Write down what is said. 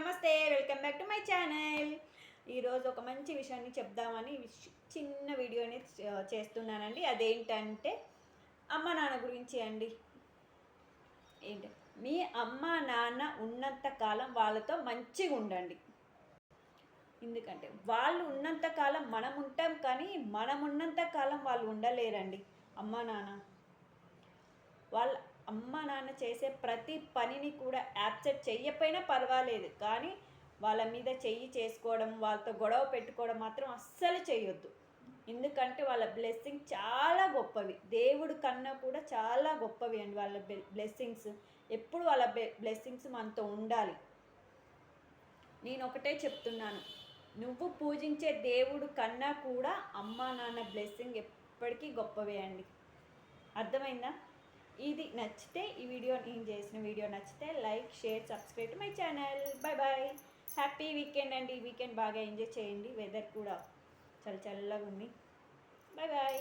నమస్తే, welcome back to my channel. ఈరోజు ఒక మంచి విషయాన్ని చెప్దామని చిన్న వీడియోని చేస్తున్నానండి. అదేంటంటే అమ్మ నాన్న గురించి అండి. ఏంటి, మీ అమ్మ నాన్న ఉన్నంత కాలం వాళ్ళతో మంచిగా ఉండండి. ఎందుకంటే వాళ్ళు ఉన్నంత కాలం మనం ఉంటాం, కానీ మనం ఉన్నంత కాలం వాళ్ళు ఉండలేరండి. అమ్మ నాన్న వాళ్ళ అమ్మ నాన్న చేసే ప్రతి పనిని కూడా యాక్సెప్ట్ చెయ్యకపోయినా పర్వాలేదు, కానీ వాళ్ళ మీద చెయ్యి చేసుకోవడం, వాళ్ళతో గొడవ పెట్టుకోవడం మాత్రం అస్సలు చేయొద్దు. ఎందుకంటే వాళ్ళ బ్లెస్సింగ్ చాలా గొప్పవి, దేవుడు కన్నా కూడా చాలా గొప్పవి అండి వాళ్ళ బ్లెస్సింగ్స్. ఎప్పుడు వాళ్ళ బ్లెస్సింగ్స్ మనతో ఉండాలి. నేను ఒకటే చెప్తున్నాను, నువ్వు పూజించే దేవుడు కన్నా కూడా అమ్మ నాన్న బ్లెస్సింగ్ ఎప్పటికీ గొప్పవే అండి. అర్థమైందా? ఇది నచ్చితే, ఈ వీడియో నేను చేసిన వీడియో నచ్చితే like, share, subscribe to my channel. Bye bye. Happy weekend అండి. ఈ వీకెండ్ బాగా ఎంజాయ్ చేయండి. వెదర్ కూడా చల్లగా ఉంది. Bye bye.